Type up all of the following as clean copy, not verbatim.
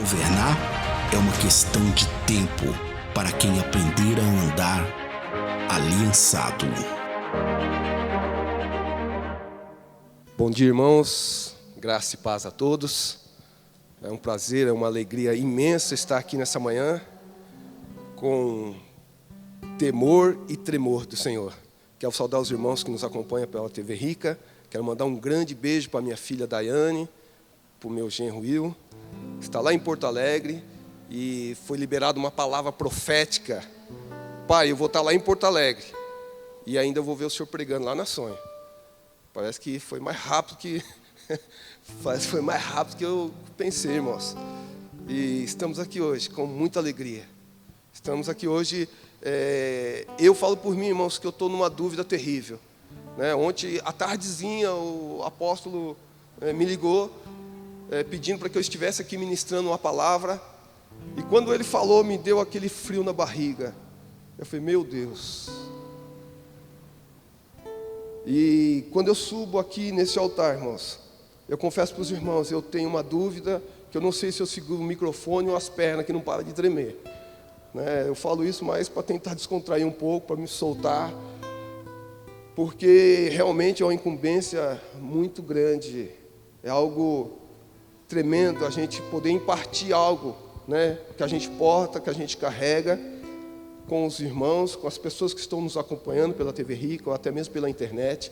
Governar é uma questão de tempo para quem aprender a andar aliançado. Bom dia, irmãos. Graça e paz a todos. É um prazer, é uma alegria imensa estar aqui nessa manhã com temor e tremor do Senhor. Quero saudar os irmãos que nos acompanham pela TV Rica. Quero mandar um grande beijo para minha filha Daiane, para o meu genro Will. Está lá em Porto Alegre e foi liberada uma palavra profética. Pai, eu vou estar lá em Porto Alegre e ainda vou ver o senhor pregando lá na Sonha. Parece que foi mais rápido que eu pensei, irmãos. E estamos aqui hoje com muita alegria. Estamos aqui hoje. Eu falo por mim, irmãos, que eu estou numa dúvida terrível. Ontem, à tardezinha, o apóstolo me ligou, pedindo para que eu estivesse aqui ministrando uma palavra. E quando ele falou, me deu aquele frio na barriga. Eu falei, meu Deus. E quando eu subo aqui nesse altar, irmãos, eu confesso para os irmãos, eu tenho uma dúvida, que eu não sei se eu seguro o microfone ou as pernas que não param de tremer. Eu falo isso mais para tentar descontrair um pouco, para me soltar, porque realmente é uma incumbência muito grande, é algo tremendo a gente poder impartir algo, que a gente porta, que a gente carrega com os irmãos, com as pessoas que estão nos acompanhando pela TV Rica ou até mesmo pela internet.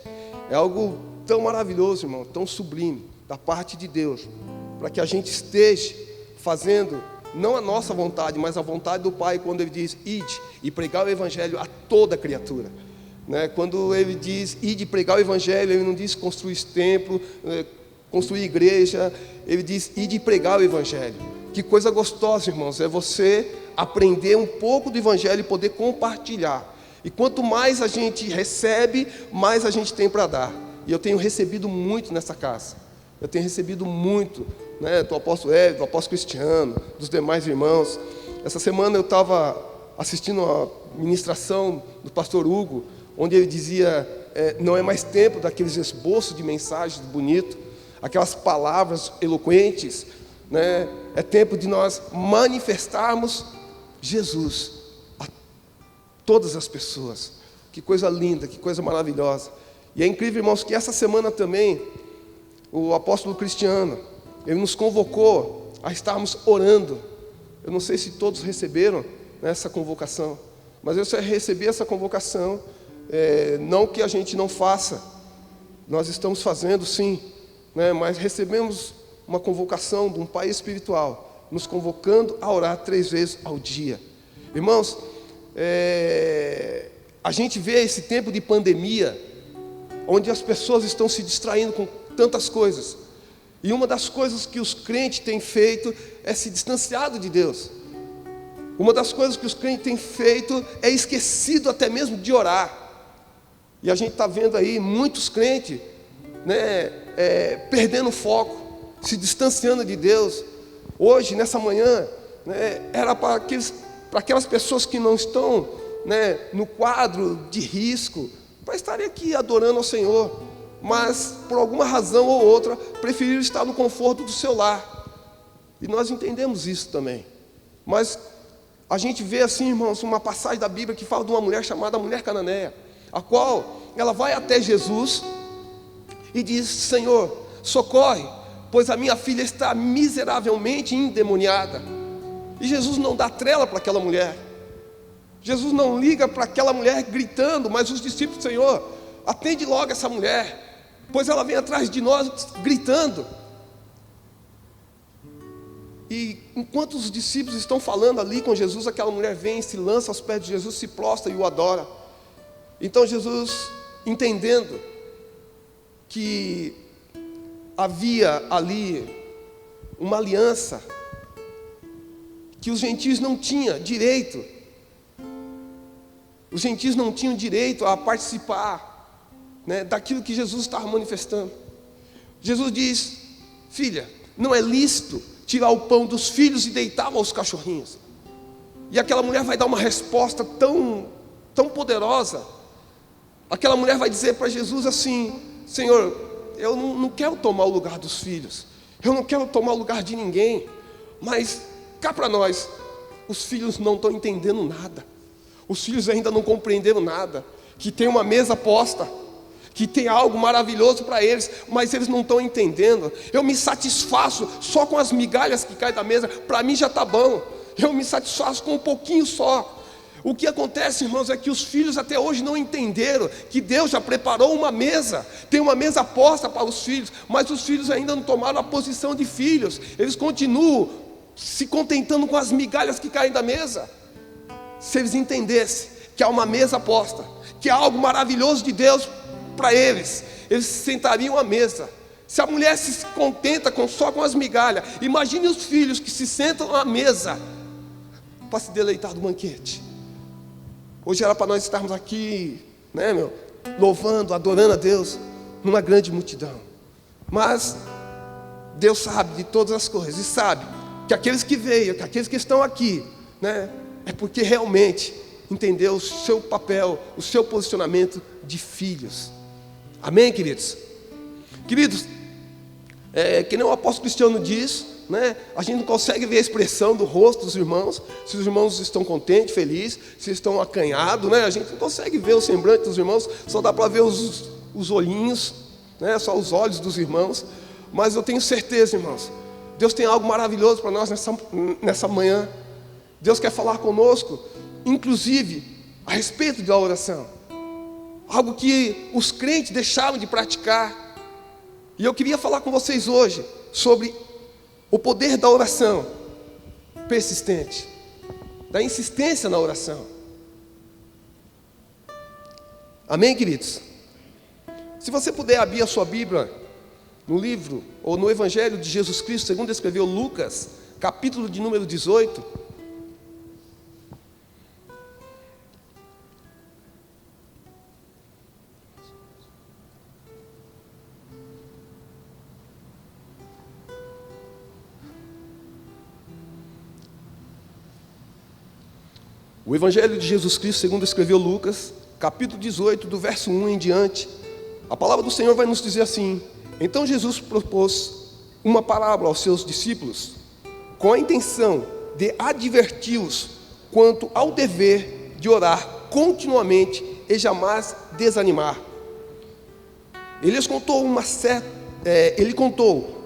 É algo tão maravilhoso, irmão, tão sublime da parte de Deus, para que a gente esteja fazendo não a nossa vontade, mas a vontade do Pai, quando Ele diz, ide e pregar o Evangelho a toda criatura. Quando Ele diz, ide e pregar o Evangelho, Ele não diz construir templo, construir igreja, Ele diz, ide e pregar o Evangelho. Que coisa gostosa, irmãos, é você aprender um pouco do Evangelho e poder compartilhar. E quanto mais a gente recebe, mais a gente tem para dar. E eu tenho recebido muito nessa casa. Eu tenho recebido muito, do apóstolo Hélio, do apóstolo Cristiano, dos demais irmãos. Essa semana eu estava assistindo a ministração do pastor Hugo, onde ele dizia, não é mais tempo daqueles esboços de mensagens bonitos, aquelas palavras eloquentes, é tempo de nós manifestarmos Jesus a todas as pessoas. Que coisa linda, que coisa maravilhosa. E é incrível, irmãos, que essa semana também o apóstolo Cristiano, ele nos convocou a estarmos orando. Eu não sei se todos receberam essa convocação, mas eu só recebi essa convocação, não que a gente não faça, nós estamos fazendo sim, mas recebemos uma convocação de um pai espiritual, nos convocando a orar 3 vezes ao dia. Irmãos, a gente vê esse tempo de pandemia, onde as pessoas estão se distraindo com tantas coisas, e uma das coisas que os crentes têm feito é se distanciado de Deus. Uma das coisas que os crentes têm feito é esquecido até mesmo de orar. E a gente está vendo aí muitos crentes perdendo o foco, se distanciando de Deus. Hoje, nessa manhã, era para aquelas pessoas que não estão no quadro de risco, para estarem aqui adorando ao Senhor, mas por alguma razão ou outra preferiram estar no conforto do seu lar. E nós entendemos isso também. Mas a gente vê assim, irmãos, uma passagem da Bíblia que fala de uma mulher chamada mulher cananeia, a qual ela vai até Jesus e diz, Senhor, socorre, pois a minha filha está miseravelmente endemoniada. E Jesus não dá trela para aquela mulher. Jesus não liga para aquela mulher gritando, mas os discípulos, Senhor, atende logo essa mulher, pois ela vem atrás de nós gritando. E enquanto os discípulos estão falando ali com Jesus, aquela mulher vem, se lança aos pés de Jesus, se prostra e o adora. Então Jesus, entendendo que havia ali uma aliança, que os gentios não tinham direito, os gentios não tinham direito a participar daquilo que Jesus estava manifestando. Jesus diz, filha, não é lícito tirar o pão dos filhos e deitá-lo aos cachorrinhos. E aquela mulher vai dar uma resposta tão poderosa. Aquela mulher vai dizer para Jesus assim, Senhor, eu não quero tomar o lugar dos filhos, eu não quero tomar o lugar de ninguém, Mas cá para nós, os filhos não estão entendendo nada. Os filhos ainda não compreenderam nada. Que tem uma mesa posta, que tem algo maravilhoso para eles, mas eles não estão entendendo. Eu me satisfaço só com as migalhas que caem da mesa, para mim já está bom. Eu me satisfaço com um pouquinho só. O que acontece, irmãos, é que os filhos até hoje não entenderam que Deus já preparou uma mesa, tem uma mesa posta para os filhos, mas os filhos ainda não tomaram a posição de filhos, eles continuam se contentando com as migalhas que caem da mesa. Se eles entendessem que há uma mesa posta, que há algo maravilhoso de Deus para eles, eles se sentariam à mesa. Se a mulher se contenta só com as migalhas, imagine os filhos que se sentam à mesa para se deleitar do banquete. Hoje era para nós estarmos aqui, louvando, adorando a Deus, numa grande multidão. Mas Deus sabe de todas as coisas, e sabe que aqueles que veio, que aqueles que estão aqui, é porque realmente entendeu o seu papel, o seu posicionamento de filhos. Amém, queridos? Queridos, que nem o apóstolo Cristiano diz, a gente não consegue ver a expressão do rosto dos irmãos, se os irmãos estão contentes, felizes, se estão acanhados, a gente não consegue ver o semblante dos irmãos, só dá para ver os olhinhos, só os olhos dos irmãos. Mas eu tenho certeza, irmãos, Deus tem algo maravilhoso para nós nessa manhã. Deus quer falar conosco, inclusive a respeito da oração, algo que os crentes deixaram de praticar. E eu queria falar com vocês hoje sobre o poder da oração persistente, da insistência na oração. Amém, queridos? Se você puder abrir a sua Bíblia no livro, ou no Evangelho de Jesus Cristo, segundo escreveu Lucas, capítulo de número 18. O Evangelho de Jesus Cristo, segundo escreveu Lucas, capítulo 18, do verso 1 em diante, a palavra do Senhor vai nos dizer assim: então Jesus propôs uma parábola aos seus discípulos, com a intenção de adverti-los quanto ao dever de orar continuamente e jamais desanimar. Ele contou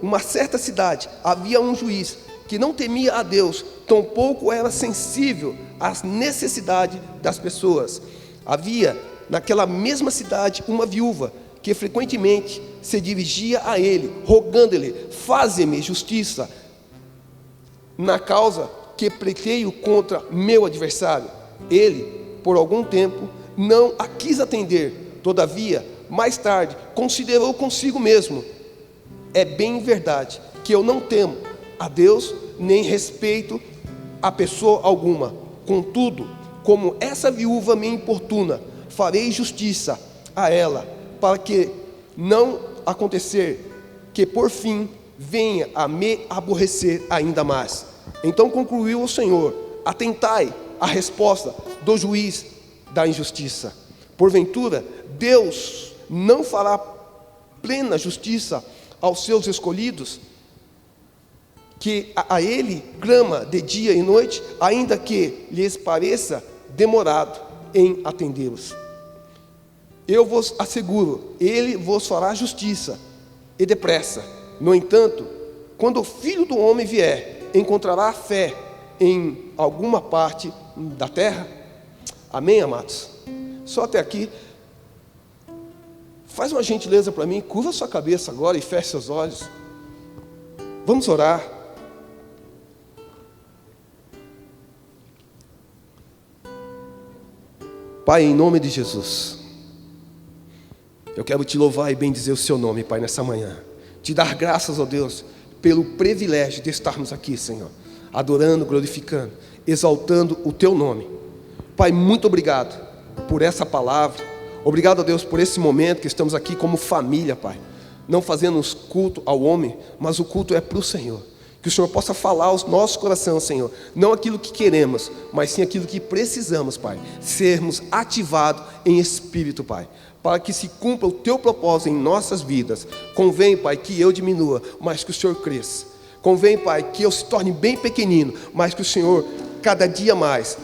uma certa cidade, havia um juiz que não temia a Deus, tampouco era sensível às necessidades das pessoas. Havia naquela mesma cidade uma viúva que frequentemente se dirigia a ele, rogando-lhe: faze-me justiça na causa que pleiteio contra meu adversário. Ele, por algum tempo, não a quis atender. Todavia, mais tarde, considerou consigo mesmo: é bem verdade que eu não temo a Deus, nem respeito a pessoa alguma. Contudo, como essa viúva me importuna, farei justiça a ela, para que não acontecer que por fim venha a me aborrecer ainda mais. Então concluiu o Senhor: atentai à resposta do juiz da injustiça. Porventura, Deus não fará plena justiça aos seus escolhidos, que a ele clama de dia e noite, ainda que lhes pareça demorado em atendê-los? Eu vos asseguro, ele vos fará justiça e depressa. No entanto, quando o Filho do Homem vier, encontrará fé em alguma parte da terra? Amém, amados? Só até aqui. Faz uma gentileza para mim, curva sua cabeça agora e feche seus olhos. Vamos orar. Pai, em nome de Jesus, eu quero te louvar e bendizer o seu nome, Pai, nessa manhã. Te dar graças, ó Deus, pelo privilégio de estarmos aqui, Senhor, adorando, glorificando, exaltando o teu nome. Pai, muito obrigado por essa palavra. Obrigado, ó Deus, por esse momento que estamos aqui como família, Pai. Não fazendo culto ao homem, mas o culto é para o Senhor. Que o Senhor possa falar aos nossos corações, Senhor, não aquilo que queremos, mas sim aquilo que precisamos, Pai, sermos ativados em espírito, Pai, para que se cumpra o teu propósito em nossas vidas. Convém, Pai, que eu diminua, mas que o Senhor cresça. Convém, Pai, que eu se torne bem pequenino, mas que o Senhor, cada dia mais,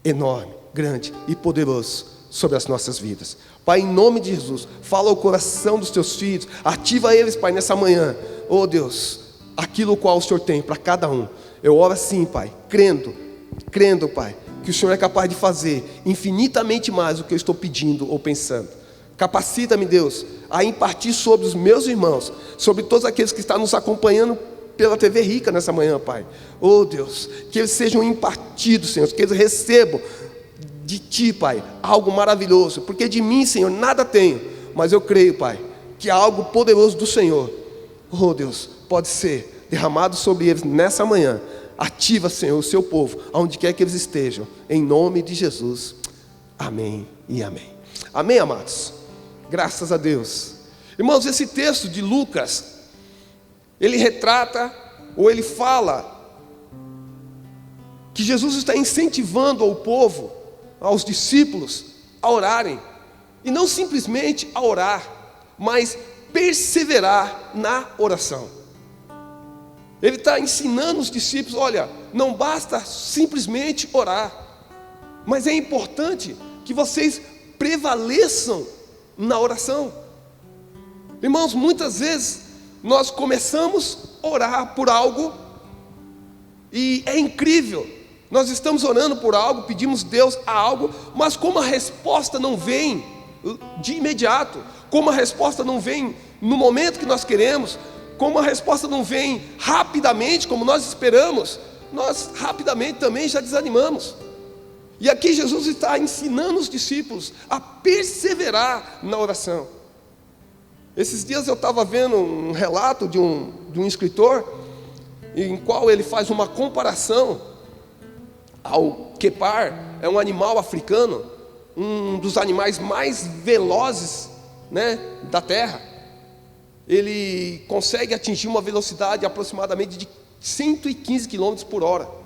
enorme, grande e poderoso sobre as nossas vidas. Pai, em nome de Jesus, fala ao coração dos teus filhos, ativa eles, Pai, nessa manhã. Oh Deus, aquilo qual o Senhor tem para cada um. Eu oro assim, Pai, crendo, Pai, que o Senhor é capaz de fazer infinitamente mais do que eu estou pedindo ou pensando. Capacita-me, Deus, a impartir sobre os meus irmãos, sobre todos aqueles que estão nos acompanhando pela TV Rica nessa manhã, Pai. Oh Deus, que eles sejam impartidos, Senhor, que eles recebam de Ti, Pai, algo maravilhoso, porque de mim, Senhor, nada tenho, mas eu creio, Pai, que algo poderoso do Senhor, oh Deus, pode ser derramado sobre eles nessa manhã. Ativa, Senhor, o seu povo, aonde quer que eles estejam, em nome de Jesus, amém e amém. Amém, amados? Graças a Deus. Irmãos, esse texto de Lucas, ele retrata, ou ele fala, que Jesus está incentivando ao povo, aos discípulos, a orarem, e não simplesmente a orar, mas perseverar na oração. Ele está ensinando os discípulos, olha, não basta simplesmente orar, mas é importante que vocês prevaleçam na oração. Irmãos, muitas vezes nós começamos a orar por algo, e é incrível, nós estamos orando por algo, pedimos Deus a algo, mas como a resposta não vem de imediato, como a resposta não vem no momento que nós queremos, como a resposta não vem rapidamente, como nós esperamos, nós rapidamente também já desanimamos. E aqui Jesus está ensinando os discípulos a perseverar na oração. Esses dias eu estava vendo um relato de um escritor, em qual ele faz uma comparação ao guepar, é um animal africano, um dos animais mais velozes, né, da terra. Ele consegue atingir uma velocidade aproximadamente de 115 km por hora.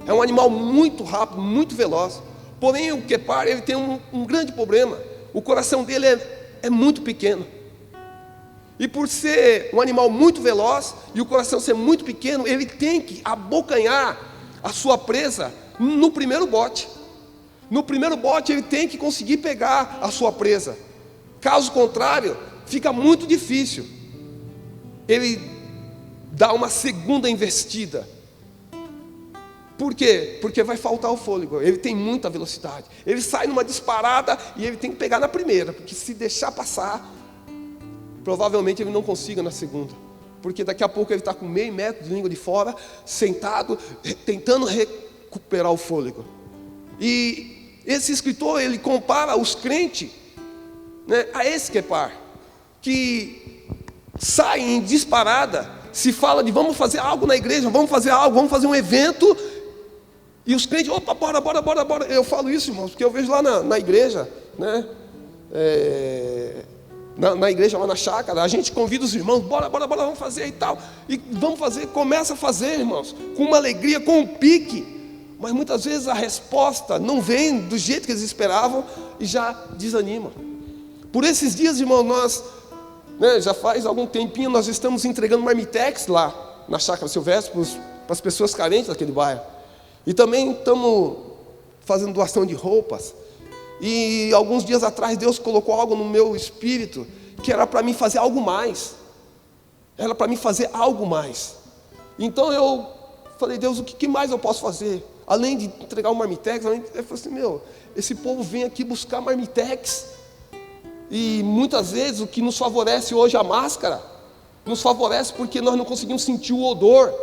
É um animal muito rápido, muito veloz. Porém, o guepar, ele tem um grande problema. O coração dele é muito pequeno. E por ser um animal muito veloz e o coração ser muito pequeno, ele tem que abocanhar a sua presa no primeiro bote. No primeiro bote ele tem que conseguir pegar a sua presa. Caso contrário, fica muito difícil. Ele dá uma segunda investida. Por quê? Porque vai faltar o fôlego. Ele tem muita velocidade. Ele sai numa disparada e ele tem que pegar na primeira, porque se deixar passar, provavelmente ele não consiga na segunda. Porque daqui a pouco ele está com meio metro de língua de fora, sentado, tentando recuperar o fôlego. E esse escritor, ele compara os crentes, né, a esse guepar, que saem em disparada, se fala de vamos fazer algo na igreja, vamos fazer algo, vamos fazer um evento, e os crentes, opa, bora. Eu falo isso, irmãos, porque eu vejo lá na igreja, né, na igreja, lá na chácara, a gente convida os irmãos, bora, vamos fazer e tal, e vamos fazer, começa a fazer, irmãos, com uma alegria, com um pique, mas muitas vezes a resposta não vem do jeito que eles esperavam e já desanima. Por esses dias, irmãos, nós, né, já faz algum tempinho, nós estamos entregando marmitex lá na chácara Silvestre para as pessoas carentes daquele bairro, e também estamos fazendo doação de roupas. E alguns dias atrás Deus colocou algo no meu espírito, que era para mim fazer algo mais. Era para mim fazer algo mais. Então eu falei, Deus, o que mais eu posso fazer? Além de entregar o marmitex, eu falei assim, esse povo vem aqui buscar marmitex. E muitas vezes o que nos favorece hoje a máscara, nos favorece porque nós não conseguimos sentir o odor,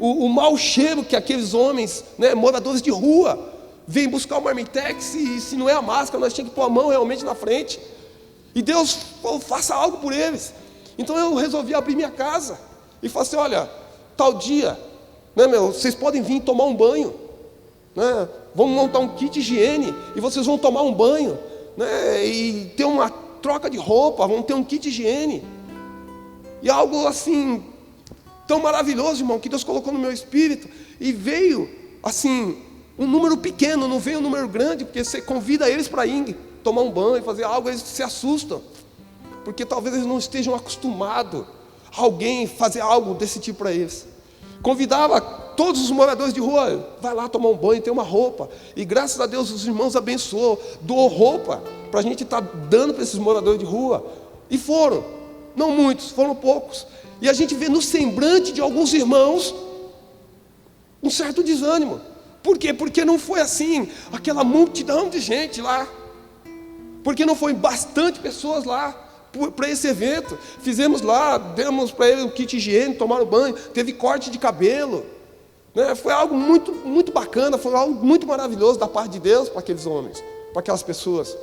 o mau cheiro que aqueles homens, né, moradores de rua, vem buscar o marmitex, e se não é a máscara, nós tínhamos que pôr a mão realmente na frente. E Deus, faça algo por eles. Então eu resolvi abrir minha casa e falei assim, olha, tal dia, né, vocês podem vir tomar um banho, né, vamos montar um kit de higiene, e vocês vão tomar um banho, né, e ter uma troca de roupa, vamos ter um kit de higiene. E algo assim, tão maravilhoso, irmão, que Deus colocou no meu espírito, e veio assim, um número pequeno, não veio um número grande, porque você convida eles para ir tomar um banho, fazer algo, eles se assustam, porque talvez eles não estejam acostumados alguém fazer algo desse tipo para eles. Convidava todos os moradores de rua, vai lá tomar um banho, tem uma roupa. E graças a Deus os irmãos abençoou, doou roupa para a gente estar dando para esses moradores de rua. E foram, não muitos, foram poucos. E a gente vê no semblante de alguns irmãos um certo desânimo. Por quê? Porque não foi assim, aquela multidão de gente lá. Porque não foi bastante pessoas lá para esse evento. Fizemos lá, demos para ele o kit higiênico, tomaram banho, teve corte de cabelo, né? Foi algo muito, muito bacana, foi algo muito maravilhoso da parte de Deus para aqueles homens, para aquelas pessoas.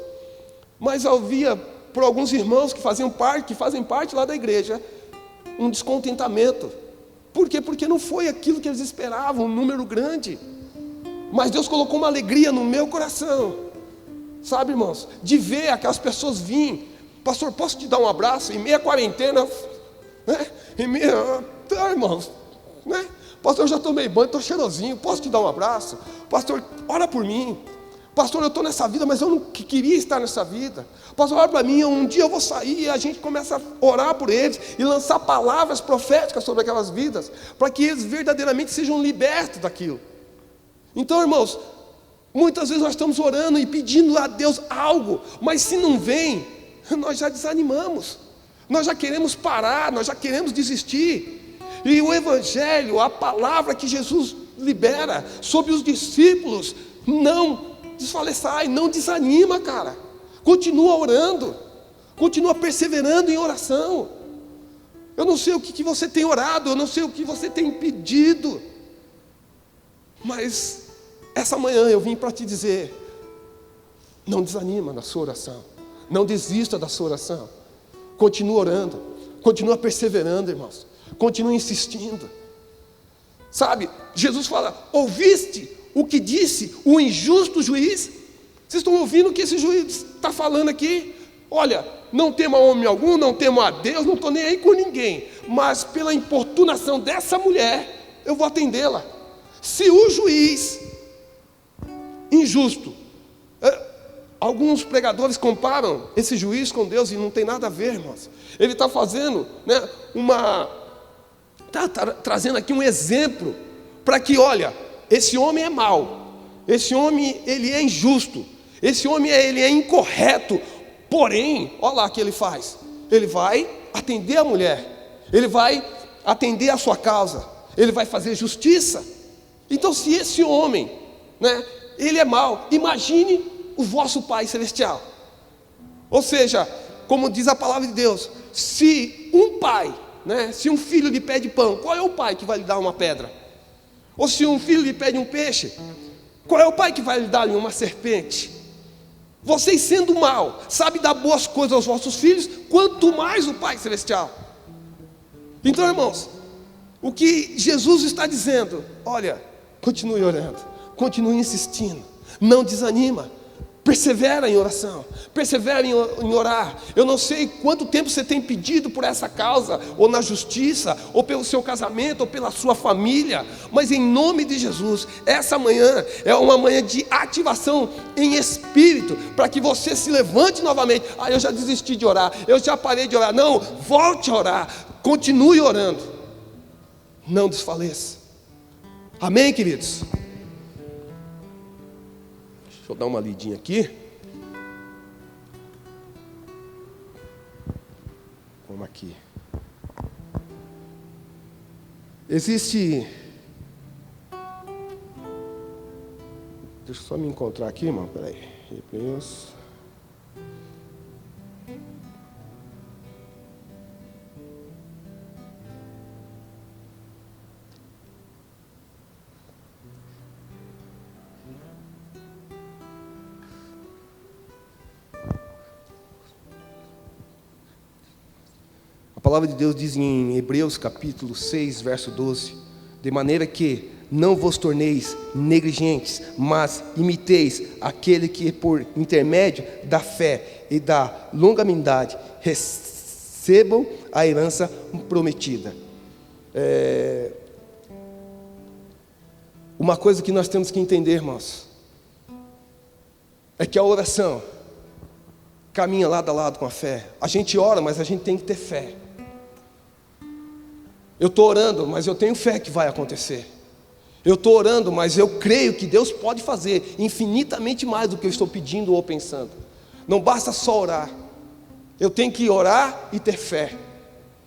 Mas havia, por alguns irmãos que fazem parte lá da igreja, um descontentamento. Por quê? Porque não foi aquilo que eles esperavam, um número grande. Mas Deus colocou uma alegria no meu coração, sabe, irmãos, de ver aquelas pessoas virem. Pastor, posso te dar um abraço? Em meia quarentena, né? Irmãos, né? Pastor, eu já tomei banho, estou cheirosinho, posso te dar um abraço? Pastor, ora por mim. Pastor, eu estou nessa vida, mas eu não queria estar nessa vida. Pastor, ora para mim, um dia eu vou sair e a gente começa a orar por eles e lançar palavras proféticas sobre aquelas vidas, para que eles verdadeiramente sejam libertos daquilo. Então, irmãos, muitas vezes nós estamos orando e pedindo a Deus algo, mas se não vem, nós já desanimamos, nós já queremos parar, nós já queremos desistir. E o Evangelho, a palavra que Jesus libera sobre os discípulos, não desfaleçai, não desanima, cara. Continua orando, continua perseverando em oração. Eu não sei o que você tem orado, eu não sei o que você tem pedido, mas essa manhã eu vim para te dizer: não desanima na sua oração, não desista da sua oração, continua orando, continua perseverando, irmãos, continua insistindo. Sabe, Jesus fala: ouviste o que disse o injusto juiz? Vocês estão ouvindo o que esse juiz está falando aqui? Olha, não tema homem algum, não tema a Deus, não estou nem aí com ninguém, mas pela importunação dessa mulher, eu vou atendê-la. Se o juiz injusto, alguns pregadores comparam esse juiz com Deus, e não tem nada a ver, irmãos. Ele está fazendo, né, trazendo aqui um exemplo, para que, olha, esse homem é mau, esse homem ele é injusto, esse homem ele é incorreto, porém, olha lá o que ele faz, ele vai atender a mulher, ele vai atender a sua causa, ele vai fazer justiça. Então, se esse homem, né, ele é mau, imagine o vosso Pai Celestial. Ou seja, como diz a palavra de Deus, se um pai, né, se um filho lhe pede pão, qual é o pai que vai lhe dar uma pedra? Ou se um filho lhe pede um peixe, qual é o pai que vai lhe dar uma serpente? Vocês, sendo mal, sabem dar boas coisas aos vossos filhos, quanto mais o Pai Celestial. Então, irmãos, o que Jesus está dizendo: olha, continue orando, continue insistindo, não desanima, persevera em oração, persevera em orar. Eu não sei quanto tempo você tem pedido por essa causa, ou na justiça, ou pelo seu casamento, ou pela sua família, mas em nome de Jesus, essa manhã é uma manhã de ativação em espírito, para que você se levante novamente. Ah, eu já desisti de orar, eu já parei de orar. Não, volte a orar, continue orando, não desfaleça. Amém, queridos? Deixa eu dar uma lidinha aqui. Vamos aqui. Existe... Deixa eu só me encontrar aqui, irmão. Peraí. Hebreus. A palavra de Deus diz em Hebreus capítulo 6, verso 12: de maneira que não vos torneis negligentes, mas imiteis aquele que por intermédio da fé e da longanimidade recebam a herança prometida. Uma coisa que nós temos que entender, irmãos, é que a oração caminha lado a lado com a fé. A gente ora, mas a gente tem que ter fé. Eu estou orando, mas eu tenho fé que vai acontecer. Eu estou orando, mas eu creio que Deus pode fazer infinitamente mais do que eu estou pedindo ou pensando. Não basta só orar. Eu tenho que orar e ter fé.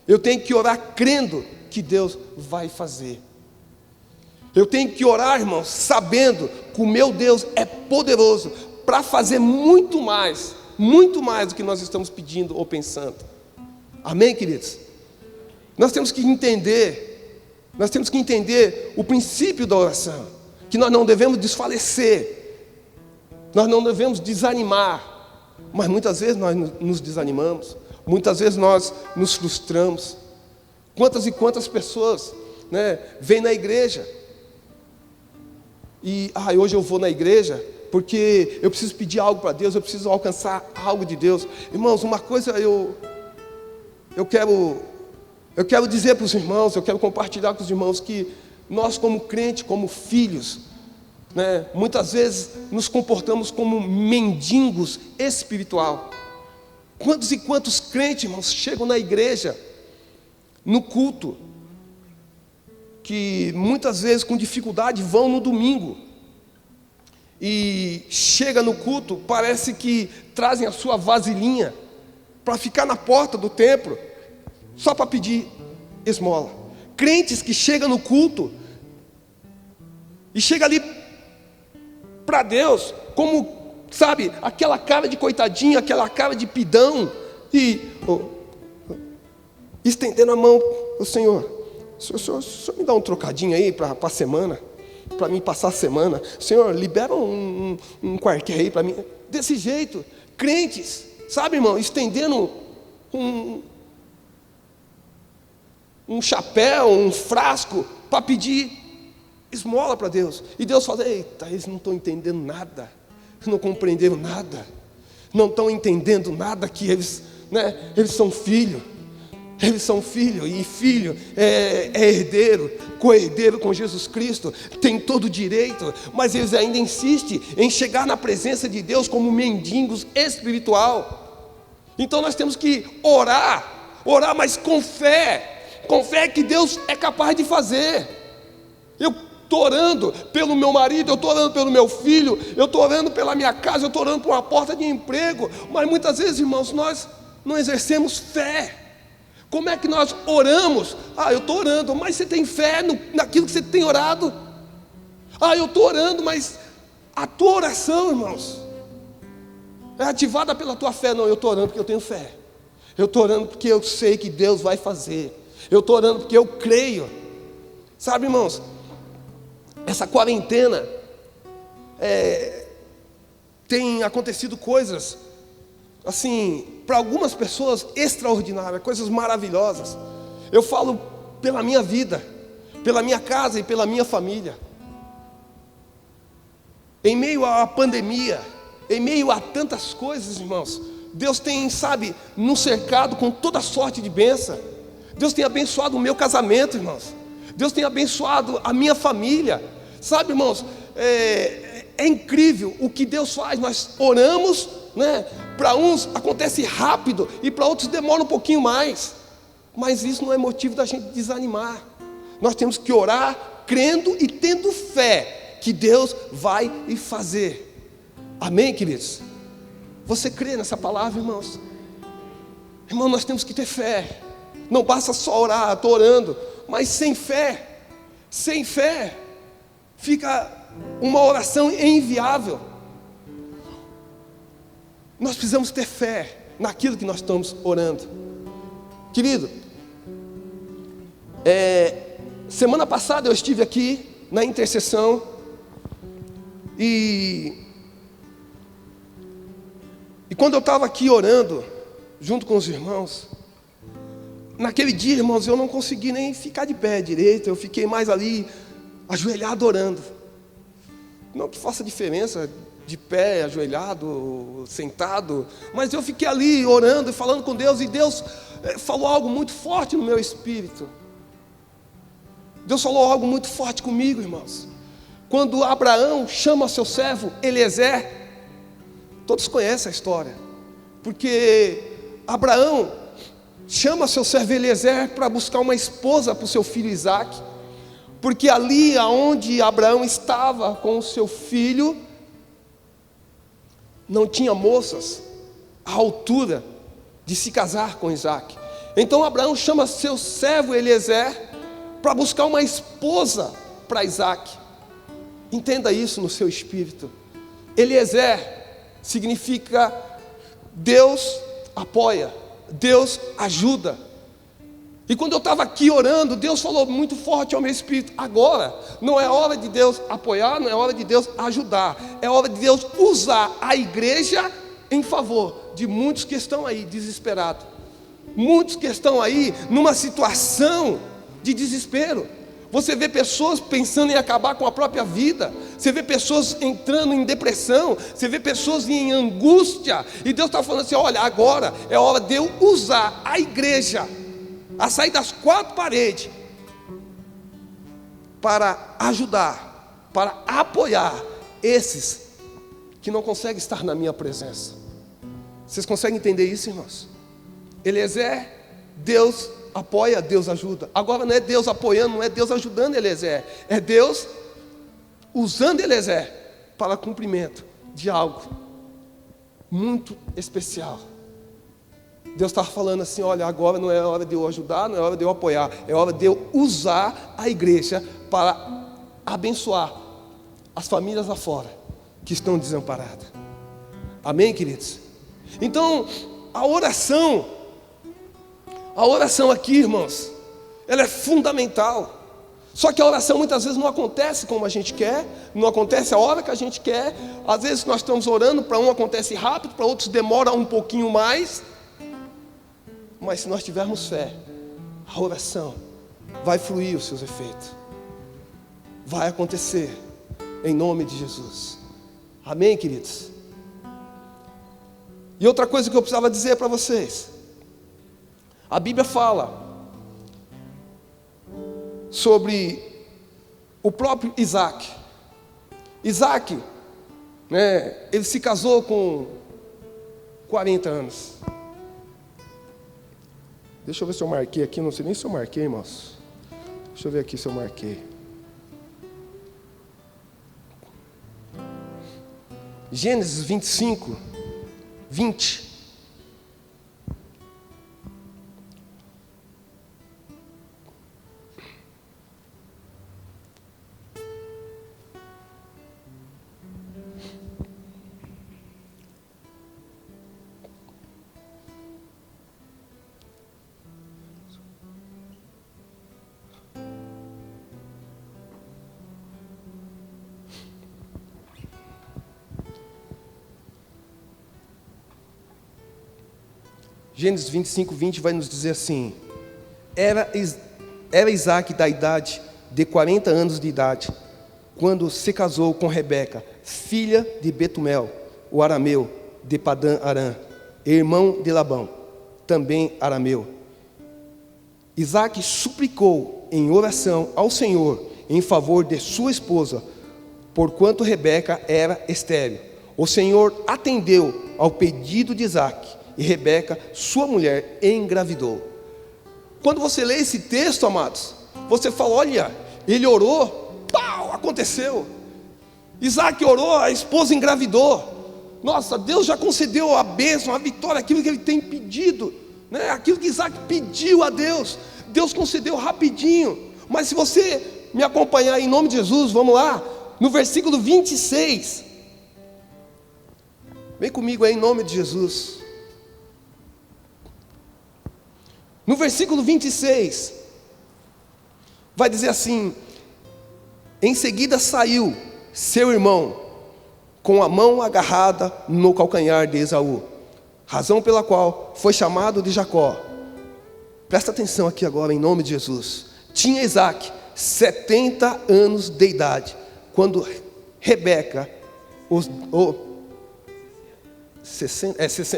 Eu tenho que orar crendo que Deus vai fazer. Eu tenho que orar, irmãos, sabendo que o meu Deus é poderoso para fazer muito mais do que nós estamos pedindo ou pensando. Amém, queridos? Nós temos que entender o princípio da oração, que nós não devemos desfalecer, nós não devemos desanimar, mas muitas vezes nós nos desanimamos, muitas vezes nós nos frustramos. Quantas e quantas pessoas, vêm na igreja e hoje eu vou na igreja porque eu preciso pedir algo para Deus, eu preciso alcançar algo de Deus. Irmãos, uma coisa eu quero dizer para os irmãos, eu quero compartilhar com os irmãos que nós como crentes, como filhos, muitas vezes nos comportamos como mendigos espiritual. Quantos e quantos crentes, irmãos, chegam na igreja, no culto, que muitas vezes com dificuldade vão no domingo, e chega no culto, parece que trazem a sua vasilhinha para ficar na porta do templo, só para pedir esmola. Crentes que chegam no culto e chegam ali para Deus como, sabe, aquela cara de coitadinho, aquela cara de pidão, e estendendo a mão, o Senhor me dá um trocadinho aí para a semana, para mim passar a semana. Senhor, libera um quartel aí para mim. Desse jeito, crentes, sabe, irmão, estendendo um chapéu, um frasco, para pedir esmola para Deus. E Deus fala: eita, eles não estão entendendo nada, não compreenderam nada, não estão entendendo nada, que eles são filhos. Eles são filhos, e filho é herdeiro, co-herdeiro com Jesus Cristo, tem todo o direito, mas eles ainda insistem em chegar na presença de Deus como mendigos espiritual. Então nós temos que orar, mas com fé que Deus é capaz de fazer. Eu estou orando pelo meu marido, eu estou orando pelo meu filho, eu estou orando pela minha casa, eu estou orando por uma porta de emprego, mas muitas vezes, irmãos, nós não exercemos fé. Como é que nós oramos? Eu estou orando, mas você tem fé naquilo que você tem orado? Eu estou orando, mas a tua oração, irmãos, é ativada pela tua fé. Não, eu estou orando porque eu tenho fé. Eu estou orando porque eu sei que Deus vai fazer. Eu estou orando porque eu creio. Sabe, irmãos, essa quarentena tem acontecido coisas assim, para algumas pessoas extraordinárias, coisas maravilhosas. Eu falo pela minha vida, pela minha casa e pela minha família. Em meio à pandemia, em meio a tantas coisas, irmãos, Deus tem, sabe, nos cercado com toda sorte de bênção. Deus tem abençoado o meu casamento, irmãos. Deus tem abençoado a minha família. Sabe, irmãos, é incrível o que Deus faz. Nós oramos, para uns acontece rápido e para outros demora um pouquinho mais, mas isso não é motivo da gente desanimar. Nós temos que orar crendo e tendo fé que Deus vai fazer. Amém, queridos? Você crê nessa palavra, irmãos? Irmão, nós temos que ter fé. Não basta só orar, estou orando, mas sem fé fica uma oração inviável. Nós precisamos ter fé naquilo que nós estamos orando. Querido, semana passada eu estive aqui na intercessão e quando eu estava aqui orando junto com os irmãos, naquele dia, irmãos, eu não consegui nem ficar de pé direito, eu fiquei mais ali ajoelhado orando. Não que faça diferença de pé, ajoelhado, sentado, mas eu fiquei ali orando e falando com Deus, e Deus falou algo muito forte no meu espírito. Deus falou algo muito forte comigo, irmãos. Quando Abraão chama seu servo Eliezer, todos conhecem a história, porque Abraão chama seu servo Eliezer para buscar uma esposa para o seu filho Isaque, porque ali aonde Abraão estava com o seu filho, não tinha moças à altura de se casar com Isaque. Então Abraão chama seu servo Eliezer para buscar uma esposa para Isaque. Entenda isso no seu espírito. Eliezer significa Deus apoia, Deus ajuda. E quando eu estava aqui orando, Deus falou muito forte ao meu espírito: agora não é hora de Deus apoiar, não é hora de Deus ajudar, é hora de Deus usar a igreja em favor de muitos que estão aí desesperados, muitos que estão aí numa situação de desespero. Você vê pessoas pensando em acabar com a própria vida, você vê pessoas entrando em depressão, você vê pessoas em angústia, e Deus está falando assim: olha, agora é hora de eu usar a igreja a sair das quatro paredes para ajudar, para apoiar esses que não conseguem estar na minha presença. Vocês conseguem entender isso, irmãos? Eliezer, Deus apoia, Deus ajuda. Agora não é Deus apoiando, não é Deus ajudando Eliezer, é Deus usando Eliezer para cumprimento de algo muito especial. Deus está falando assim: olha, agora não é hora de eu ajudar, não é hora de eu apoiar, é hora de eu usar a igreja para abençoar as famílias lá fora que estão desamparadas. Amém, queridos? Então, a oração aqui, irmãos, ela é fundamental. Só que a oração muitas vezes não acontece como a gente quer, não acontece a hora que a gente quer. Às vezes nós estamos orando, para um acontece rápido, para outros demora um pouquinho mais. Mas se nós tivermos fé, a oração vai fluir os seus efeitos, vai acontecer, em nome de Jesus. Amém, queridos? E outra coisa que eu precisava dizer para vocês: a Bíblia fala sobre o próprio Isaque. Isaque, ele se casou com 40 anos. Deixa eu ver se eu marquei aqui, não sei nem se eu marquei, irmãos. Deixa eu ver aqui se eu marquei. Gênesis 25, 20. Gênesis 25, 20 vai nos dizer assim: Era Isaque da idade de 40 anos de idade, quando se casou com Rebeca, filha de Betuel, o arameu, de Padã Arã, irmão de Labão, também arameu. Isaque suplicou em oração ao Senhor em favor de sua esposa, porquanto Rebeca era estéril. O Senhor atendeu ao pedido de Isaque, e Rebeca, sua mulher, engravidou. Quando você lê esse texto, amados, você fala: olha, ele orou, pau, aconteceu. Isaque orou, a esposa engravidou. Nossa, Deus já concedeu a bênção, a vitória, aquilo que ele tem pedido, aquilo que Isaque pediu a Deus, Deus concedeu rapidinho. Mas se você me acompanhar em nome de Jesus, vamos lá, no versículo 26, vem comigo aí em nome de Jesus. No versículo 26, vai dizer assim: em seguida saiu seu irmão, com a mão agarrada no calcanhar de Esaú, razão pela qual foi chamado de Jacó. Presta atenção aqui agora, em nome de Jesus. Tinha Isaque 70 anos de idade, quando Rebeca,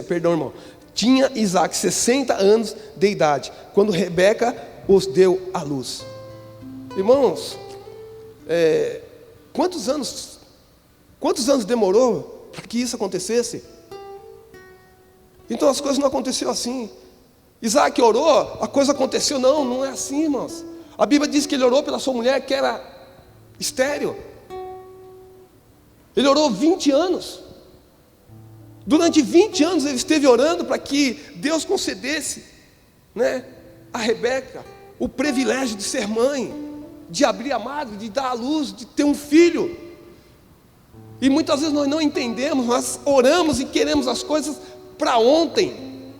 perdão, irmão. Tinha Isaque 60 anos de idade, quando Rebeca os deu à luz. Irmãos, quantos anos demorou para que isso acontecesse? Então as coisas não aconteceram assim. Isaac orou, a coisa aconteceu. Não, não é assim, irmãos. A Bíblia diz que ele orou pela sua mulher que era estéril. Ele orou 20 anos. Durante 20 anos ele esteve orando para que Deus concedesse, né, a Rebeca o privilégio de ser mãe, de abrir a madre, de dar à luz, de ter um filho. E muitas vezes nós não entendemos, nós oramos e queremos as coisas para ontem.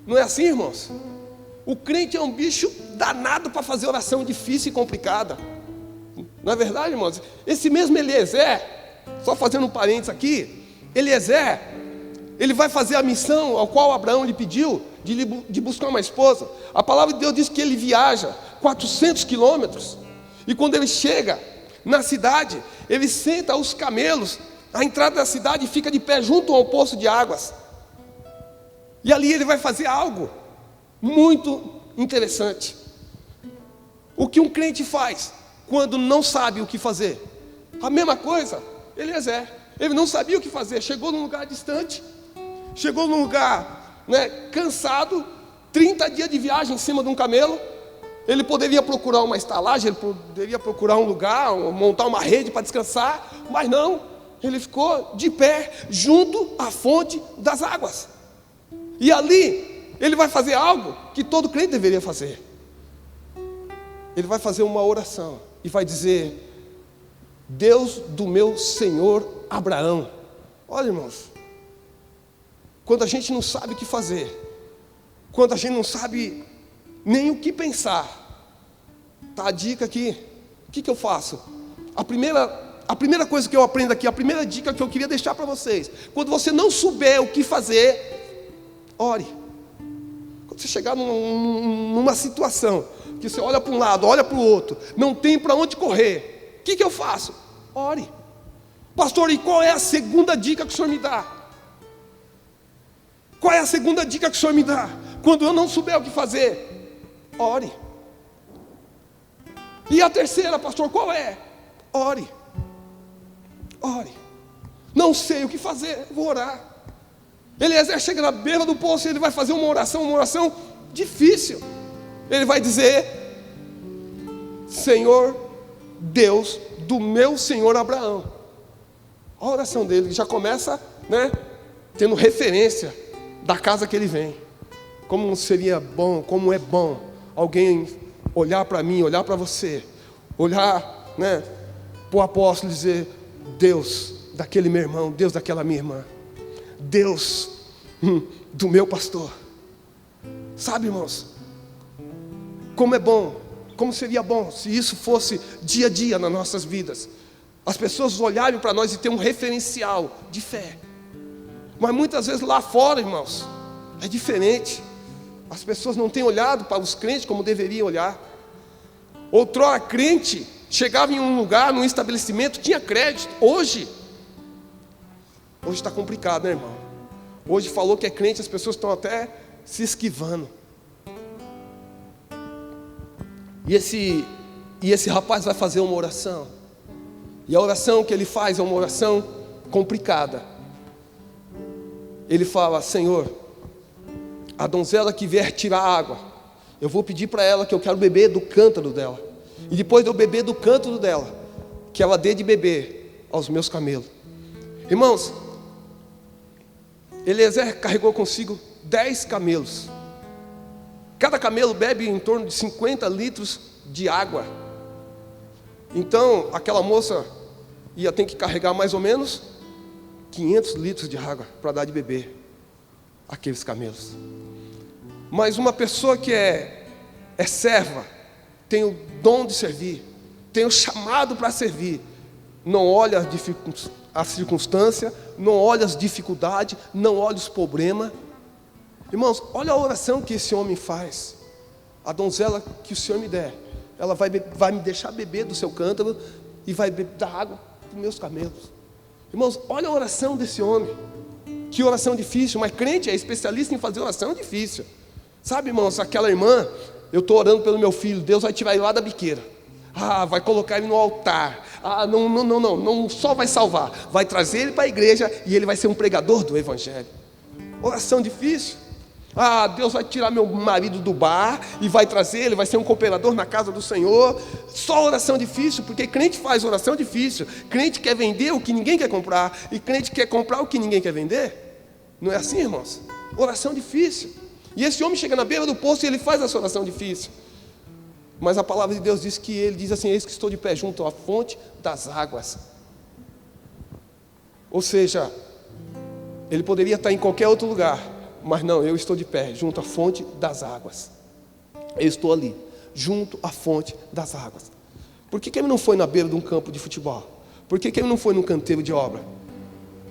Não é assim, irmãos? O crente é um bicho danado para fazer oração difícil e complicada. Não é verdade, irmãos? Esse mesmo Eliezer, só fazendo um parênteses aqui, Eliezer, ele vai fazer a missão ao qual Abraão lhe pediu, de buscar uma esposa. A palavra de Deus diz que ele viaja 400 quilômetros, e quando ele chega na cidade, ele senta os camelos à entrada da cidade e fica de pé junto ao poço de águas. E ali ele vai fazer algo muito interessante. O que um crente faz quando não sabe o que fazer? A mesma coisa, Eliezer. Ele não sabia o que fazer, chegou num lugar distante, chegou num lugar, né, cansado, 30 dias de viagem em cima de um camelo. Ele poderia procurar uma estalagem, ele poderia procurar um lugar, montar uma rede para descansar, mas não, ele ficou de pé junto à fonte das águas. E ali ele vai fazer algo que todo crente deveria fazer. Ele vai fazer uma oração e vai dizer: Deus do meu Senhor Abraão. Olha, irmãos, quando a gente não sabe o que fazer, quando a gente não sabe nem o que pensar, tá a dica aqui. O que eu faço? A primeira coisa que eu aprendo aqui, a primeira dica que eu queria deixar para vocês: quando você não souber o que fazer, ore. Quando você chegar numa situação que você olha para um lado, olha para o outro, não tem para onde correr, o que eu faço? Ore. Pastor, e qual é a segunda dica que o senhor me dá? Qual é a segunda dica que o senhor me dá? Quando eu não souber o que fazer, ore. E a terceira, pastor, qual é? Ore. Ore. Não sei o que fazer, vou orar. Eliezer chega na beira do poço e ele vai fazer uma oração difícil. Ele vai dizer: Senhor Deus do meu Senhor Abraão. A oração dele já começa, né, tendo referência da casa que ele vem. Como seria bom, como é bom alguém olhar para mim, olhar para você, olhar, né, para o apóstolo e dizer: Deus daquele meu irmão, Deus daquela minha irmã, Deus do meu pastor. Sabe, irmãos, como é bom, como seria bom se isso fosse dia a dia nas nossas vidas. As pessoas olharem para nós e ter um referencial de fé. Mas muitas vezes lá fora, irmãos, é diferente. As pessoas não têm olhado para os crentes como deveriam olhar. Outrora crente chegava em um lugar, num estabelecimento, tinha crédito. Hoje está complicado, né, irmão? Hoje falou que é crente, as pessoas estão até se esquivando. E esse rapaz vai fazer uma oração. E a oração que ele faz é uma oração complicada. Ele fala: Senhor, a donzela que vier tirar água, eu vou pedir para ela que eu quero beber do cântaro dela. E depois de eu beber do cântaro dela, que ela dê de beber aos meus camelos. Irmãos, Eliezer carregou consigo 10 camelos. Cada camelo bebe em torno de 50 litros de água. Então, aquela moça ia ter que carregar mais ou menos 500 litros de água para dar de beber aqueles camelos. Mas uma pessoa que é serva, tem o dom de servir, tem o chamado para servir, não olha a circunstância, não olha as dificuldades, não olha os problemas. Irmãos, olha a oração que esse homem faz: a donzela que o Senhor me der, ela vai me deixar beber do seu cântaro e vai dar água para os meus camelos. Irmãos, olha a oração desse homem. Que oração difícil, mas crente é especialista em fazer oração difícil. Sabe, irmãos, aquela irmã, eu estou orando pelo meu filho, Deus vai tirar ele lá da biqueira. Vai colocar ele no altar. Não só vai salvar, vai trazer ele para a igreja e ele vai ser um pregador do evangelho. Oração difícil. Ah, Deus vai tirar meu marido do bar e vai trazer, ele vai ser um cooperador na casa do Senhor. Só oração difícil, porque crente faz oração difícil. Crente quer vender o que ninguém quer comprar, e crente quer comprar o que ninguém quer vender. Não é assim, irmãos? Oração difícil. E esse homem chega na beira do poço e ele faz essa oração difícil. Mas a palavra de Deus diz que ele diz assim: eis que estou de pé junto à fonte das águas. Ou seja, ele poderia estar em qualquer outro lugar, mas não, eu estou de pé junto à fonte das águas. Eu estou ali, junto à fonte das águas. Por que ele não foi na beira de um campo de futebol? Por que ele não foi num canteiro de obra?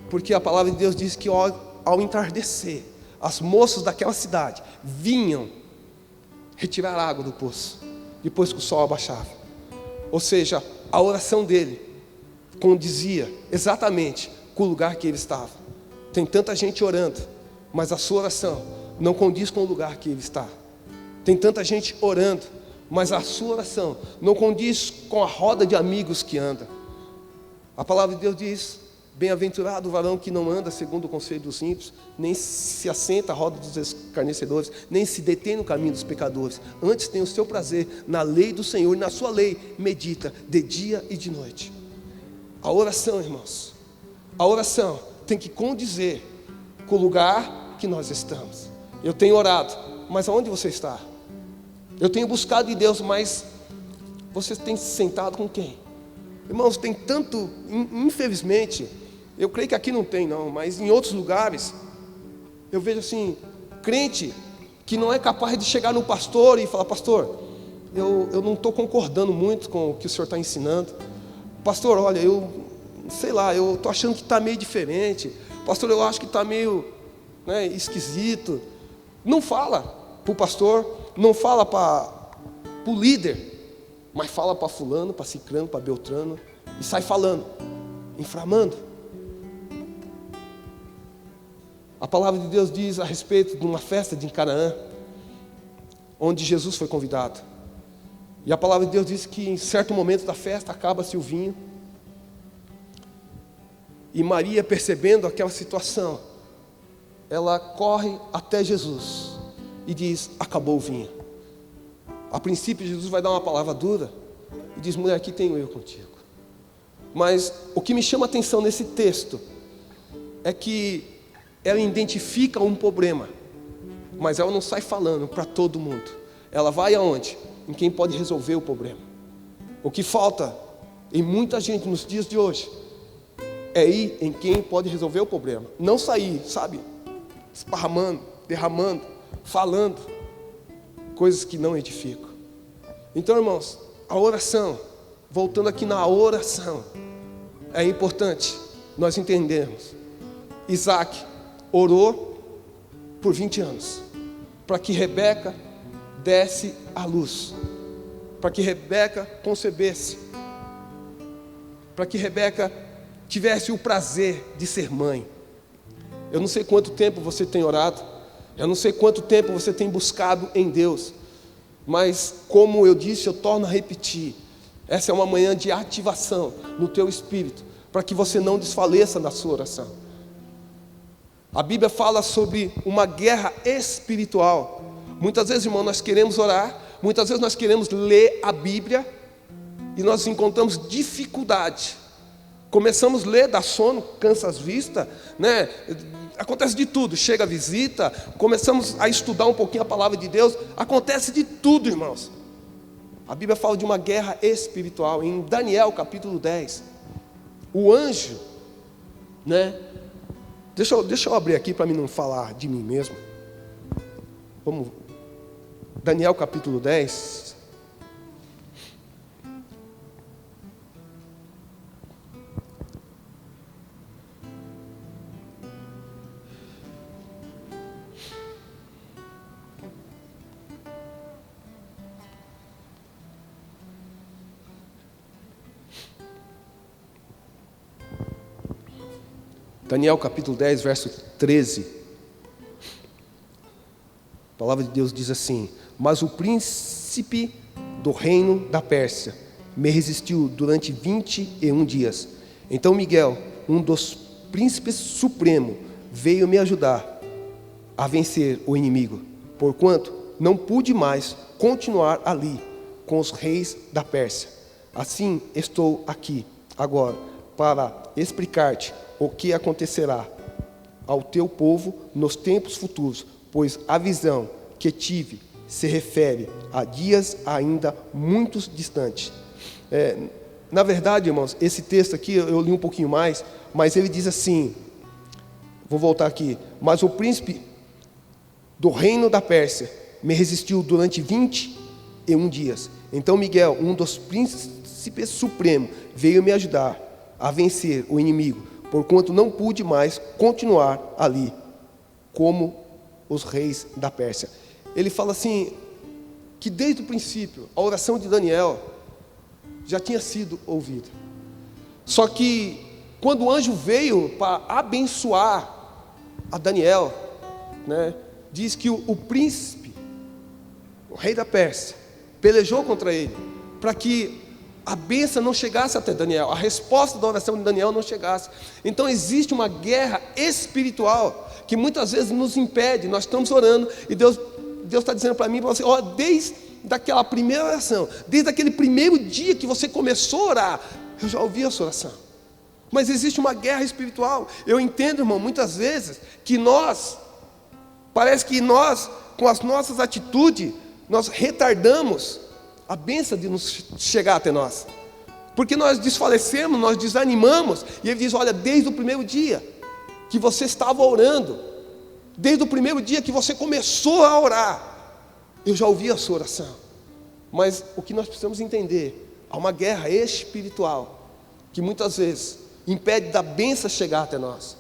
Porque a palavra de Deus diz que ao entardecer, as moças daquela cidade vinham retirar a água do poço, depois que o sol abaixava. Ou seja, a oração dele condizia exatamente com o lugar que ele estava. Tem tanta gente orando, mas a sua oração não condiz com o lugar que ele está. Tem tanta gente orando, mas a sua oração não condiz com a roda de amigos que anda. A palavra de Deus diz: bem-aventurado o varão que não anda segundo o conselho dos ímpios, nem se assenta à roda dos escarnecedores, nem se detém no caminho dos pecadores. Antes tem o seu prazer na lei do Senhor, e na sua lei medita de dia e de noite. A oração, irmãos, a oração tem que condizer com o lugar que nós estamos. Eu tenho orado, mas aonde você está? Eu tenho buscado de Deus, mas você tem se sentado com quem? Irmãos, tem tanto, infelizmente, eu creio que aqui não tem não, mas em outros lugares, eu vejo assim, crente que não é capaz de chegar no pastor e falar: pastor, eu não estou concordando muito com o que o senhor está ensinando. Pastor, olha, eu estou achando que está meio diferente. Pastor, eu acho que está meio esquisito. Não fala para o pastor, não fala para o líder, mas fala para fulano, para cicrano, para beltrano, e sai falando, inflamando. A palavra de Deus diz a respeito de uma festa de Canaã, onde Jesus foi convidado. E a palavra de Deus diz que em certo momento da festa acaba-se o vinho. E Maria, percebendo aquela situação, ela corre até Jesus e diz: acabou o vinho. A princípio Jesus vai dar uma palavra dura e diz: mulher, aqui tenho eu contigo. Mas o que me chama a atenção nesse texto é que ela identifica um problema, mas ela não sai falando para todo mundo. Ela vai aonde? Em quem pode resolver o problema. O que falta em muita gente nos dias de hoje é ir em quem pode resolver o problema. Não sair, esparramando, derramando, falando coisas que não edificam. Então, irmãos, a oração, voltando aqui na oração, é importante nós entendermos. Isaac orou por 20 anos, para que Rebeca desse à luz, para que Rebeca concebesse, para que Rebeca tivesse o prazer de ser mãe. Eu não sei quanto tempo você tem orado, eu não sei quanto tempo você tem buscado em Deus, mas como eu disse, eu torno a repetir, essa é uma manhã de ativação no teu espírito, para que você não desfaleça na sua oração. A Bíblia fala sobre uma guerra espiritual. Muitas vezes, irmão, nós queremos orar, muitas vezes nós queremos ler a Bíblia e nós encontramos dificuldade. Começamos a ler, dá sono, cansa as vistas, acontece de tudo, chega a visita, começamos a estudar um pouquinho a palavra de Deus, acontece de tudo, irmãos. A Bíblia fala de uma guerra espiritual. Em Daniel capítulo 10, o anjo, deixa eu abrir aqui para mim não falar de mim mesmo. Vamos, Daniel capítulo 10. Daniel capítulo 10, verso 13. A palavra de Deus diz assim: mas o príncipe do reino da Pérsia me resistiu durante 21 dias. Então Miguel, um dos príncipes supremos, veio me ajudar. a vencer o inimigo, porquanto não pude mais continuar ali com os reis da Pérsia. Assim estou aqui agora para explicar-te o que acontecerá ao teu povo nos tempos futuros, pois a visão que tive se refere a dias ainda muito distantes. Na verdade, irmãos, esse texto aqui eu li um pouquinho mais, mas ele diz assim, vou voltar aqui, mas o príncipe do reino da Pérsia me resistiu durante 21 dias. Então Miguel, um dos príncipes supremos, veio me ajudar a vencer o inimigo, porquanto não pude mais continuar ali como os reis da Pérsia. Ele fala assim, que desde o princípio, a oração de Daniel já tinha sido ouvida. Só que, quando o anjo veio para abençoar a Daniel, né, diz que o príncipe, o rei da Pérsia, pelejou contra ele, para que a bênção não chegasse até Daniel, a resposta da oração de Daniel não chegasse. Então existe uma guerra espiritual, que muitas vezes nos impede. Nós estamos orando, e Deus está dizendo para mim e para você, desde aquela primeira oração, desde aquele primeiro dia que você começou a orar, eu já ouvi a sua oração. Mas existe uma guerra espiritual. Eu entendo, irmão, muitas vezes, que parece que nós, com as nossas atitudes, nós retardamos a bênção de nos chegar até nós, porque nós desfalecemos, nós desanimamos, e ele diz, olha, desde o primeiro dia que você estava orando, desde o primeiro dia que você começou a orar, eu já ouvi a sua oração. Mas o que nós precisamos entender, há uma guerra espiritual, que muitas vezes impede da bênção chegar até nós.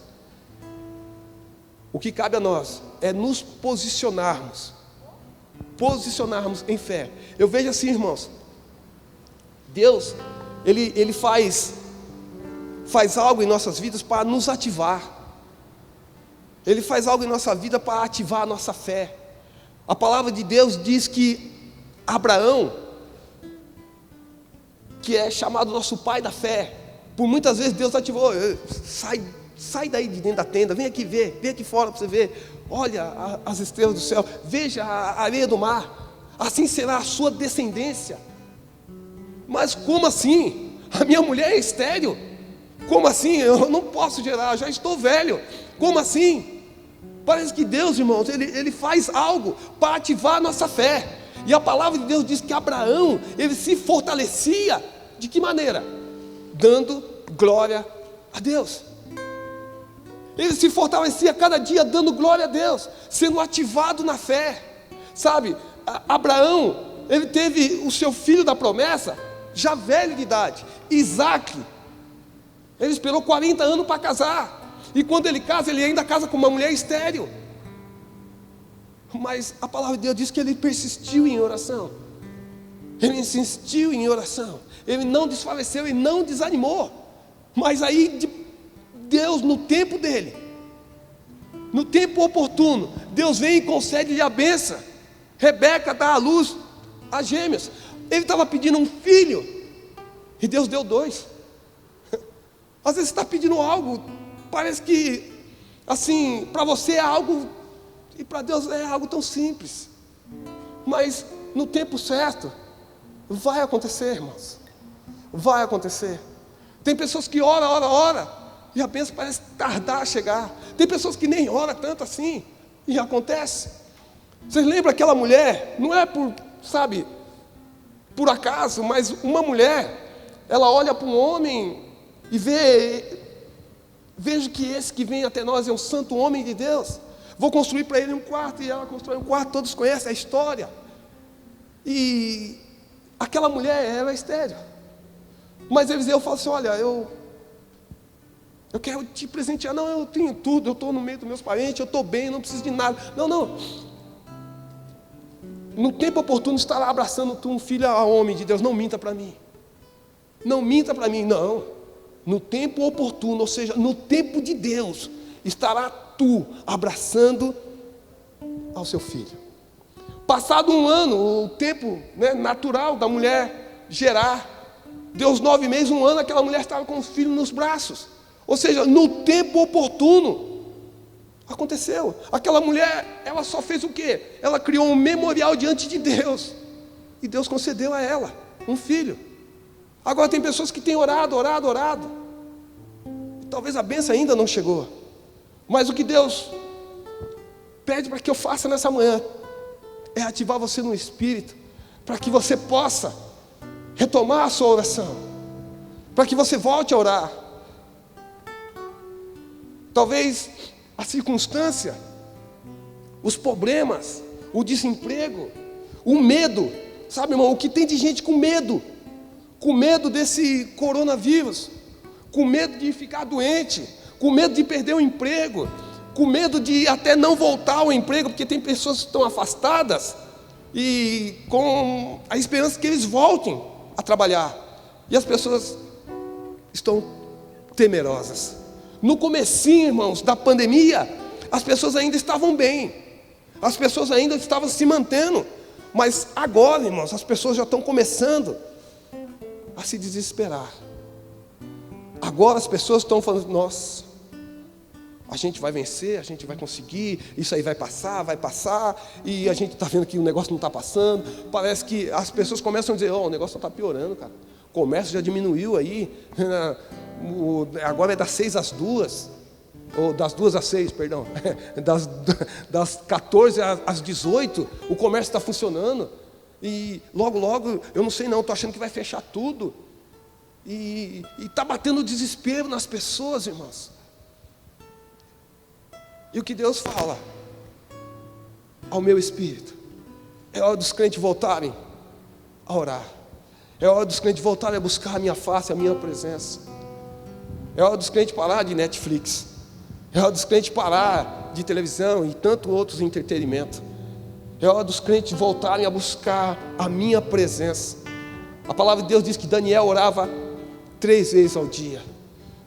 O que cabe a nós é nos posicionarmos em fé. Eu vejo assim, irmãos, Deus, Ele faz algo em nossas vidas para nos ativar. Ele faz algo em nossa vida para ativar a nossa fé. A palavra de Deus diz que Abraão, que é chamado nosso pai da fé, por muitas vezes Deus ativou, sai daí de dentro da tenda, vem aqui ver, vem aqui fora para você ver, olha as estrelas do céu, veja a areia do mar, assim será a sua descendência. Mas como assim? A minha mulher é estéril, como assim? Eu não posso gerar, eu já estou velho, como assim? Parece que Deus, irmãos, ele faz algo para ativar a nossa fé. E a palavra de Deus diz que Abraão, ele se fortalecia, de que maneira? Dando glória a Deus. Ele se fortalecia cada dia dando glória a Deus, sendo ativado na fé. Sabe, Abraão, ele teve o seu filho da promessa, já velho de idade, Isaque. Ele esperou 40 anos para casar. E quando ele casa, ele ainda casa com uma mulher estéril. Mas a palavra de Deus diz que ele persistiu em oração. Ele insistiu em oração. Ele não desfaleceu e não desanimou. Mas aí Deus, no tempo dele, no tempo oportuno, Deus vem e concede-lhe a bênção. Rebeca dá à luz a gêmeas. Ele estava pedindo um filho e Deus deu 2. Às vezes você está pedindo algo, parece que, assim, para você é algo, e para Deus é algo tão simples. Mas no tempo certo, vai acontecer, irmãos. Vai acontecer. Tem pessoas que ora, e a bênção parece tardar a chegar. Tem pessoas que nem oram tanto assim, e acontece. Vocês lembram aquela mulher? Não é por acaso, mas uma mulher, ela olha para um homem e vejo que esse que vem até nós é um santo homem de Deus. Vou construir para ele um quarto, e ela constrói um quarto, todos conhecem a história. E aquela mulher, ela é estéril. Mas Eliseu fala assim, olha, eu quero te presentear. Não, eu tenho tudo, eu estou no meio dos meus parentes, eu estou bem, não preciso de nada. Não. No tempo oportuno estará abraçando tu um filho a homem de Deus. Não minta para mim. Não minta para mim, não. No tempo oportuno, ou seja, no tempo de Deus, estará tu abraçando ao seu filho. Passado um ano, o tempo natural da mulher gerar, deu os 9 meses, um ano, aquela mulher estava com o filho nos braços. Ou seja, no tempo oportuno, Aconteceu. Aquela mulher, ela só fez o quê? Ela criou um memorial diante de Deus. E Deus concedeu a ela um filho. Agora tem pessoas que têm orado. E talvez a bênção ainda não chegou. Mas o que Deus pede para que eu faça nessa manhã é ativar você no Espírito, para que você possa retomar a sua oração, para que você volte a orar. Talvez a circunstância, os problemas, o desemprego, o medo, sabe, irmão, o que tem de gente com medo desse coronavírus, com medo de ficar doente, com medo de perder o emprego, com medo de até não voltar ao emprego, porque tem pessoas que estão afastadas e com a esperança que eles voltem a trabalhar, e as pessoas estão temerosas. No comecinho, irmãos, da pandemia, as pessoas ainda estavam bem, as pessoas ainda estavam se mantendo, mas agora, irmãos, as pessoas já estão começando a se desesperar. Agora as pessoas estão falando: nossa, a gente vai vencer, a gente vai conseguir, isso aí vai passar, e a gente está vendo que o negócio não está passando. Parece que as pessoas começam a dizer: o negócio está piorando, cara. O comércio já diminuiu aí, agora é das 6 às 2, ou das 2 às 6, perdão, das 14 às 18, o comércio está funcionando, e logo, eu não sei não, estou achando que vai fechar tudo, e está batendo desespero nas pessoas, irmãos. E o que Deus fala ao meu espírito: é hora dos crentes voltarem a orar, é hora dos crentes voltarem a buscar a minha face, a minha presença, é hora dos crentes parar de Netflix, é hora dos crentes parar de televisão e tanto outros entretenimento, é hora dos crentes voltarem a buscar a minha presença. A palavra de Deus diz que Daniel orava 3 vezes ao dia.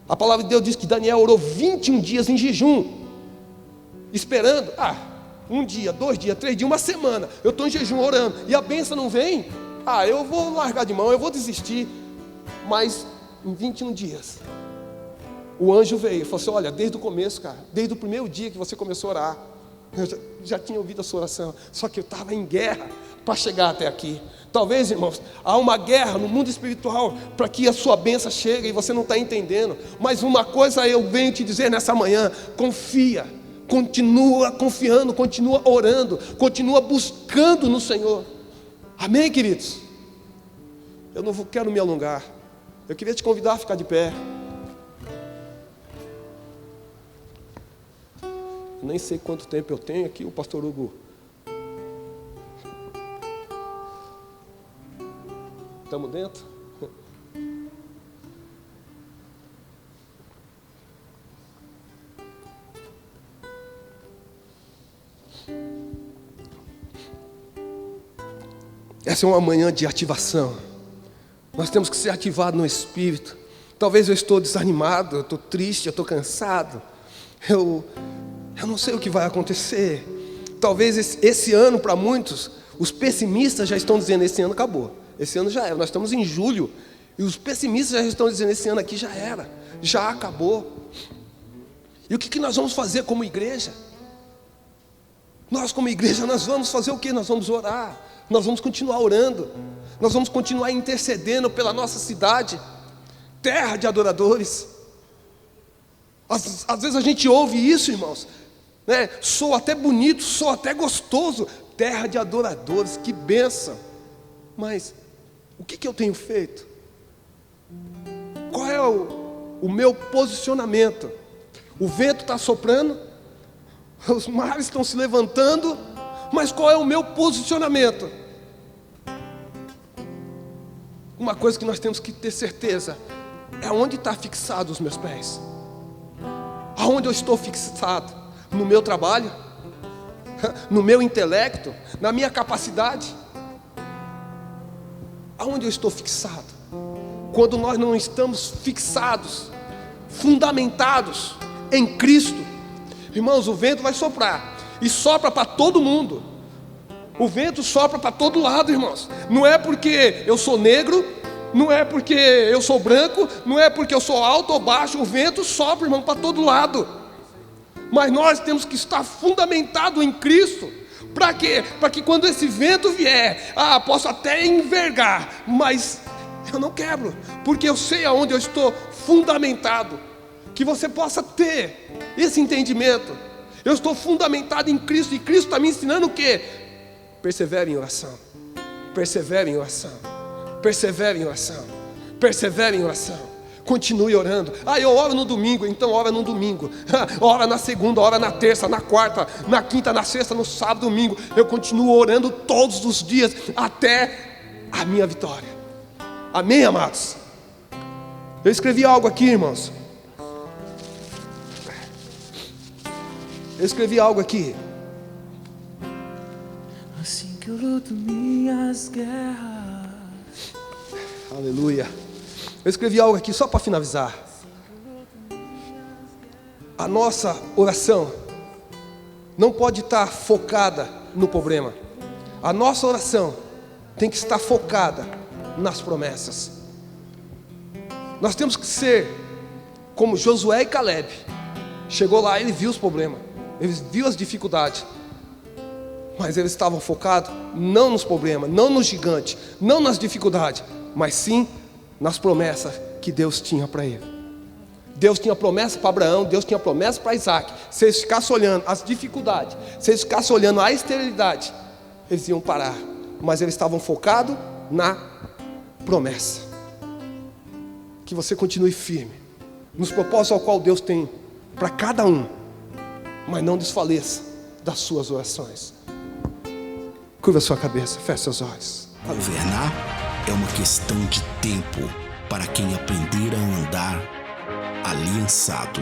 A palavra de Deus diz que Daniel orou 21 dias em jejum, esperando, 1 dia, 2 dias, 3 dias, uma semana, eu estou em jejum orando, e a bênção não vem, eu vou largar de mão, eu vou desistir. Mas em 21 dias, o anjo veio e falou assim: olha, desde o começo, cara, desde o primeiro dia que você começou a orar, eu já tinha ouvido a sua oração, só que eu estava em guerra para chegar até aqui. Talvez, irmãos, há uma guerra no mundo espiritual para que a sua bênção chegue e você não está entendendo. Mas uma coisa eu venho te dizer nessa manhã: confia, continua confiando, continua orando, continua buscando no Senhor. Amém, queridos? Eu não quero me alongar, eu queria te convidar a ficar de pé. Eu nem sei quanto tempo eu tenho aqui, o pastor Hugo. Estamos dentro? Essa é uma manhã de ativação. Nós temos que ser ativados no Espírito. Talvez eu estou desanimado, eu estou triste, eu estou cansado. Eu não sei o que vai acontecer. Talvez esse ano, para muitos, os pessimistas já estão dizendo: esse ano acabou, esse ano já era. Nós estamos em julho, e os pessimistas já estão dizendo: esse ano aqui já era, já acabou. E o que nós vamos fazer como igreja? Nós como igreja, nós vamos fazer o quê? Nós vamos orar, nós vamos continuar orando, nós vamos continuar intercedendo pela nossa cidade, terra de adoradores. Às vezes a gente ouve isso, irmãos, né? Soa até bonito, soa até gostoso, terra de adoradores, que bênção. Mas o que eu tenho feito? Qual é o meu posicionamento? O vento está soprando, os mares estão se levantando, mas qual é o meu posicionamento? Uma coisa que nós temos que ter certeza é onde está fixado os meus pés. Aonde eu estou fixado? No meu trabalho? No meu intelecto? Na minha capacidade? Aonde eu estou fixado? Quando nós não estamos fixados, fundamentados em Cristo, irmãos, o vento vai soprar, e sopra para todo mundo. O vento sopra para todo lado, irmãos. Não é porque eu sou negro, não é porque eu sou branco, não é porque eu sou alto ou baixo. O vento sopra, irmão, para todo lado. Mas nós temos que estar fundamentado em Cristo. Para quê? Para que quando esse vento vier, posso até envergar, mas eu não quebro, porque eu sei aonde eu estou fundamentado. Que você possa ter esse entendimento. Eu estou fundamentado em Cristo, e Cristo está me ensinando o quê? Persevere em oração. Persevere em oração. Persevere em oração. Persevere em oração. Continue orando. Eu oro no domingo, então ora no domingo. Ora na segunda, ora na terça, na quarta, na quinta, na sexta, no sábado, domingo. Eu continuo orando todos os dias até a minha vitória. Amém, amados? Eu escrevi algo aqui, irmãos. Eu escrevi algo aqui. Assim que eu luto minhas guerras. Aleluia. Eu escrevi algo aqui só para finalizar. A nossa oração não pode estar focada no problema. A nossa oração tem que estar focada nas promessas. Nós temos que ser como Josué e Caleb. Chegou lá, ele viu os problemas, ele viu as dificuldades, mas eles estavam focados não nos problemas, não no gigante, não nas dificuldades, mas sim nas promessas que Deus tinha para ele. Deus tinha promessa para Abraão, Deus tinha promessa para Isaac. Se eles ficassem olhando as dificuldades, se eles ficassem olhando a esterilidade, eles iam parar. Mas eles estavam focados na promessa. Que você continue firme nos propósitos ao qual Deus tem para cada um, mas não desfaleça das suas orações. Curva a sua cabeça, feche seus olhos. Governar é uma questão de tempo para quem aprender a andar aliançado.